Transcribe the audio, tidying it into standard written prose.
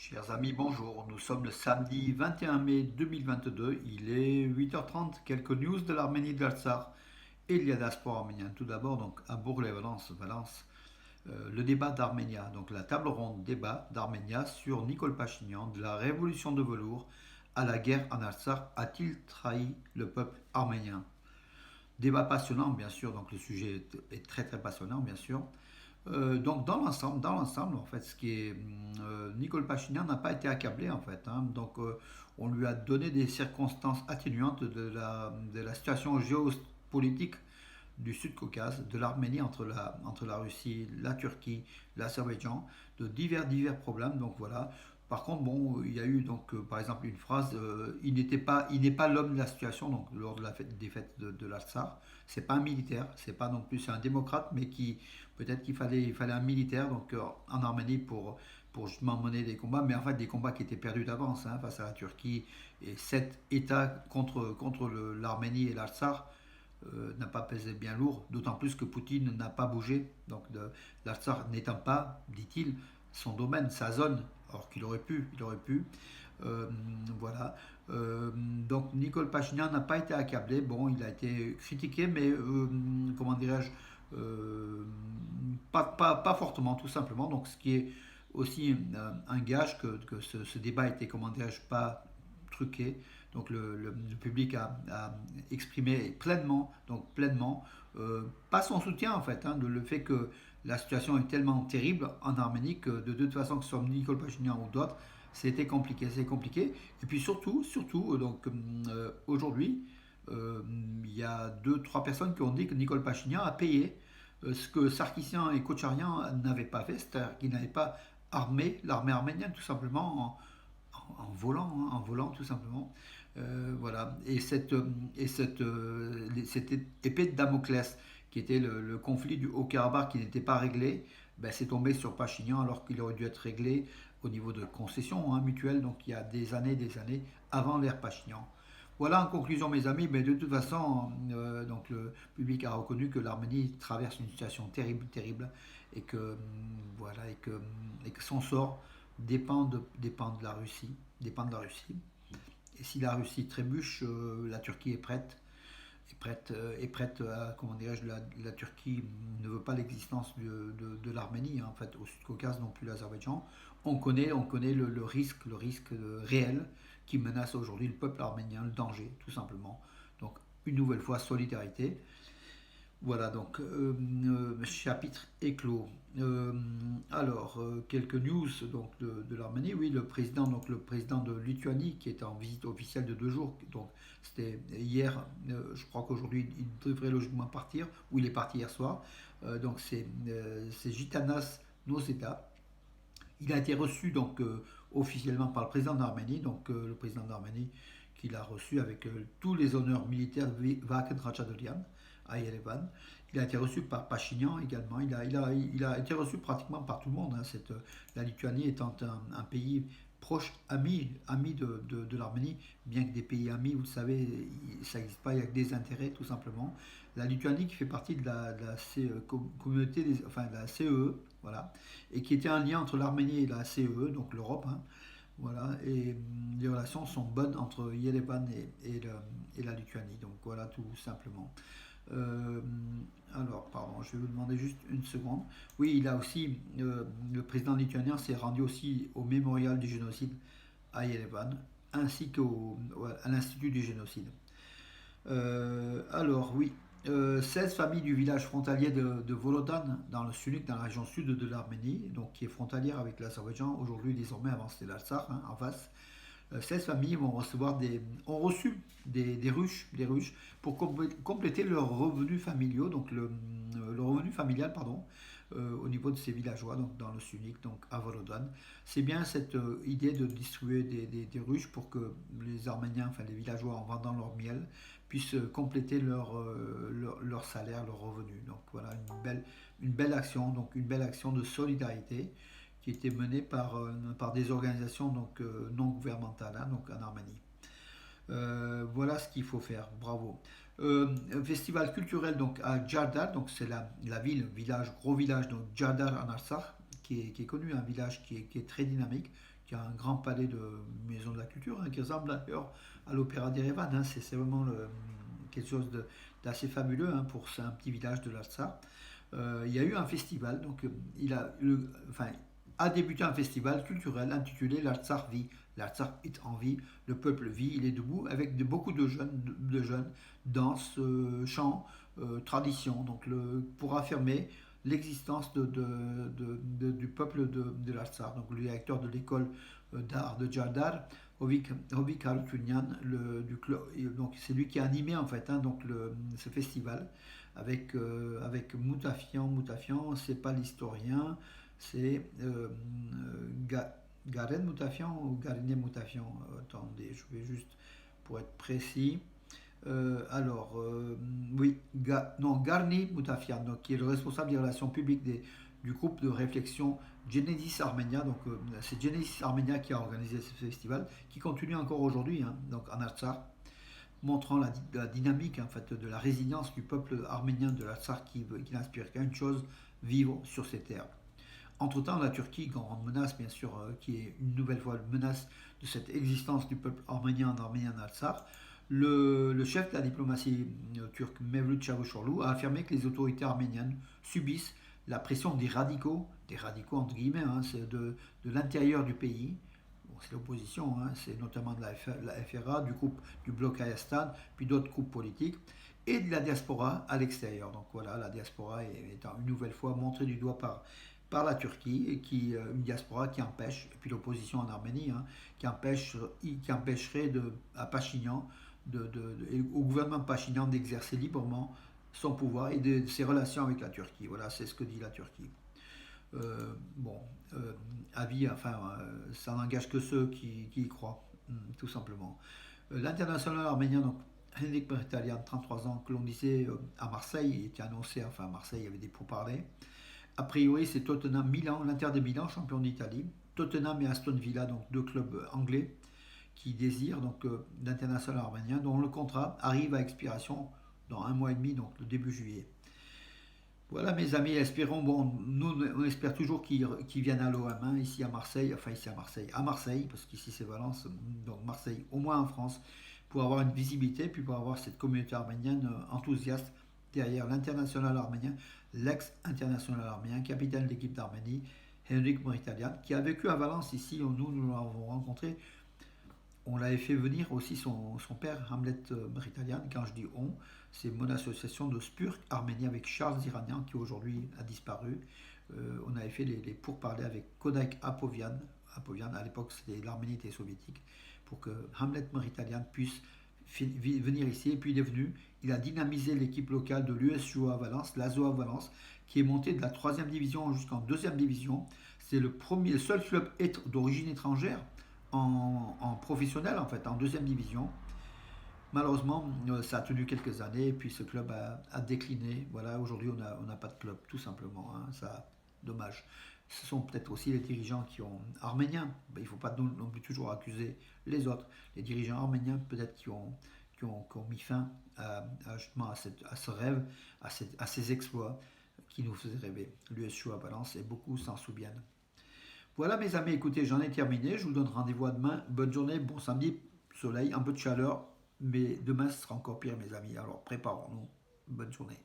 Chers amis, bonjour. Nous sommes le samedi 21 mai 2022. Il est 8h30. Quelques news de l'Arménie de l'Artsakh et de la diaspora arménienne. Tout d'abord, donc à Bourg-les-Valences, Valence, le débat d'Arménia. Donc la table ronde débat d'Arménia sur Nicole Pachinian, de la révolution de velours à la guerre en Artsakh. A-t-il trahi le peuple arménien? Débat passionnant, bien sûr. Donc le sujet est très très passionnant, bien sûr. Donc dans l'ensemble, en fait, ce qui est Nicole Pachinian n'a pas été accablé en fait, hein. Donc on lui a donné des circonstances atténuantes de la situation géopolitique du Sud-Caucase, de l'Arménie entre la Russie, la Turquie, l'Azerbaïdjan, de divers problèmes. Donc voilà. Par contre, bon, il y a eu donc par exemple une phrase il n'est pas l'homme de la situation. Donc lors de la défaite de l'Artsakh, c'est pas un militaire, c'est pas non plus un démocrate, mais qui peut-être qu'il fallait un militaire donc en Arménie pour justement mener des combats, mais en fait des combats qui étaient perdus d'avance, hein, face à la Turquie et 7 États contre l'Arménie et l'Artsakh. N'a pas pesé bien lourd, d'autant plus que Poutine n'a pas bougé, donc l'Artsakh n'étant pas, dit-il, son domaine, sa zone, or qu'il aurait pu. Euh, voilà. Donc Nicole Pachinian n'a pas été accablé, bon, il a été critiqué, mais comment dirais-je, pas fortement, tout simplement, donc ce qui est aussi un gage que ce débat était, comment dirais-je, pas truqué. Donc le public a exprimé pleinement, pas son soutien en fait, hein, de le fait que la situation est tellement terrible en Arménie que de toute façon que ce soit Nicole Pachinian ou d'autres, c'est compliqué. Et puis surtout, donc aujourd'hui, il y a deux, trois personnes qui ont dit que Nicole Pachinian a payé ce que Sarkissian et Kocharian n'avaient pas fait, c'est-à-dire qu'ils n'avaient pas armé l'armée arménienne tout simplement en volant, hein, en volant tout simplement. Voilà. Cette épée de Damoclès, qui était le conflit du Haut-Karabakh qui n'était pas réglé, ben, c'est tombé sur Pachinian alors qu'il aurait dû être réglé au niveau de concessions, hein, mutuelles, donc il y a des années, avant l'ère Pachinian. Voilà en conclusion mes amis, mais de toute façon, donc le public a reconnu que l'Arménie traverse une situation terrible, et que voilà, et que son sort dépend de la Russie, dépend de la Russie. Et si la Russie trébuche, la Turquie est prête à, comment dirais-je, la Turquie ne veut pas l'existence de l'Arménie, hein, en fait, au Sud-Caucase, non plus l'Azerbaïdjan. On connaît le risque réel qui menace aujourd'hui le peuple arménien, le danger, tout simplement. Donc, une nouvelle fois, solidarité. Voilà, donc chapitre est clos. Alors, quelques news donc de l'Arménie. Oui, le président de Lituanie qui est en visite officielle de 2 jours. Donc, c'était hier. Je crois qu'aujourd'hui il devrait logiquement partir. Ou il est parti hier soir. Donc, c'est Gitanas Nausėda. Il a été reçu donc officiellement par le président d'Arménie. Donc, le président d'Arménie qui l'a reçu avec tous les honneurs militaires de Vakhen Ratchaburian à Yerevan. Il a été reçu par Pachinian également. Il a été reçu pratiquement par tout le monde, hein. La Lituanie étant un pays proche, ami de l'Arménie, bien que des pays amis, vous le savez, ça n'existe pas, il y a que des intérêts tout simplement. La Lituanie qui fait partie de la communauté, enfin de la CEE, voilà, et qui était un lien entre l'Arménie et la CEE, donc l'Europe, hein. Voilà, et les relations sont bonnes entre Yerevan et la Lituanie, donc voilà tout simplement. Euh, alors, pardon, je vais vous demander juste une seconde. Oui, il a aussi, le président lituanien s'est rendu aussi au mémorial du génocide à Yerevan, ainsi qu'à l'Institut du génocide. Alors, oui, 16 familles du village frontalier de Volodan, dans le Sunik, dans la région sud de l'Arménie, donc qui est frontalière avec l'Azerbaïdjan, aujourd'hui désormais avant c'était l'Artsakh, hein, en face. 16 familles ont reçu des ruches pour compléter leurs revenus familiaux, donc le revenu familial, pardon, au niveau de ces villageois, donc dans le Sunik, donc à Volodan. C'est bien cette idée de distribuer des ruches pour que les Arméniens, enfin les villageois, en vendant leur miel, puissent compléter leur salaire, leur revenu. Donc voilà une belle action, donc une belle action de solidarité qui était menée par des organisations donc, non gouvernementales, hein, donc en Arménie. Voilà ce qu'il faut faire, bravo. Un festival culturel donc à Djardar, donc c'est la ville, village, gros village, donc Djardar en Artsakh, qui est connu, un village qui est très dynamique, qui a un grand palais de maison de la culture, qui ressemble d'ailleurs à l'Opéra d'Erevan. C'est vraiment quelque chose d'assez fabuleux pour un petit village de l'Artsakh. Il y a eu un festival, donc enfin, a débuté un festival culturel intitulé L'Artsakh vit. L'Artsakh est en vie, le peuple vit, il est debout, avec beaucoup de jeunes dansent, chants, traditions, donc pour affirmer l'existence du peuple de l'Artsakh. Donc le directeur de l'école d'art de Jardar, Hovik Harutyunyan, donc c'est lui qui a animé en fait donc ce festival avec Moutafian. Moutafian, c'est pas l'historien, c'est Garen Moutafian ou Garine Moutafian. Attendez, je vais juste pour être précis. Oui, non, Garni Moutafian, donc, qui est le responsable des relations publiques du groupe de réflexion Genesis Armenia. Donc, c'est Genesis Armenia qui a organisé ce festival, qui continue encore aujourd'hui, donc en Artsakh, montrant la dynamique en fait, de la résilience du peuple arménien de l'Artsakh qui n'inspire qu'une chose, vivre sur ces terres. Entre-temps, la Turquie, grande menace, bien sûr, qui est une nouvelle fois une menace de cette existence du peuple arménien en Artsakh, le chef de la diplomatie turque, Mevlut Çavuşoğlu, a affirmé que les autorités arméniennes subissent la pression des radicaux entre guillemets, c'est de l'intérieur du pays. Bon, c'est l'opposition, c'est notamment de la FRA, du bloc Hayastan, puis d'autres groupes politiques, et de la diaspora à l'extérieur. Donc voilà, la diaspora est une nouvelle fois montrée du doigt par la Turquie, et une diaspora qui empêche, et puis l'opposition en Arménie, qui empêcherait à Pachinian, au gouvernement Pachinian d'exercer librement son pouvoir et de ses relations avec la Turquie. Voilà, c'est ce que dit la Turquie. Bon, avis, enfin, ça n'engage que ceux qui y croient, tout simplement. L'international arménien, donc Henrik Mkhitaryan, 33 ans, que l'on disait à Marseille, il était annoncé, enfin à Marseille, il y avait des pourparlers. A priori, c'est Tottenham Milan, l'Inter de Milan, champion d'Italie. Tottenham et Aston Villa, donc deux clubs anglais qui désirent donc l'international arménien, dont le contrat arrive à expiration dans un mois et demi, donc le début juillet. Voilà mes amis, espérons, bon, nous on espère toujours qu'ils viennent à l'OM, ici à Marseille, à Marseille, parce qu'ici c'est Valence, donc Marseille, au moins en France, pour avoir une visibilité, puis pour avoir cette communauté arménienne enthousiaste derrière l'international arménien, l'ex-international arménien, capitaine de l'équipe d'Arménie, Henrik Mkhitaryan, qui a vécu à Valence ici, nous l'avons rencontré. On l'avait fait venir aussi son père, Hamlet Mkhitaryan. Quand je dis on, c'est mon association de Spurk Arménie avec Charles Iranian, qui aujourd'hui a disparu. On avait fait les pourparlers avec Kodak Apovian. À l'époque, l'Arménie était soviétique, pour que Hamlet Mkhitaryan puisse venir ici. Et puis il est venu, il a dynamisé l'équipe locale de l'USJOA Valence, l'ASOA Valence, qui est montée de la 3e division jusqu'en 2e division. C'est le seul club d'origine étrangère en professionnel, en fait, en 2e division. Malheureusement, ça a tenu quelques années, et puis ce club a décliné. Voilà, aujourd'hui, on n'a pas de club, tout simplement. Ça, dommage. Ce sont peut-être aussi les dirigeants arméniens. Il ne faut pas non plus toujours accuser les autres. Les dirigeants arméniens, peut-être, qui ont mis fin justement à ce rêve, à ces exploits qui nous faisaient rêver. L'USU à Valence, et beaucoup s'en souviennent. Voilà mes amis, écoutez, j'en ai terminé. Je vous donne rendez-vous à demain. Bonne journée, bon samedi, soleil, un peu de chaleur, mais demain ce sera encore pire mes amis. Alors préparons-nous. Bonne journée.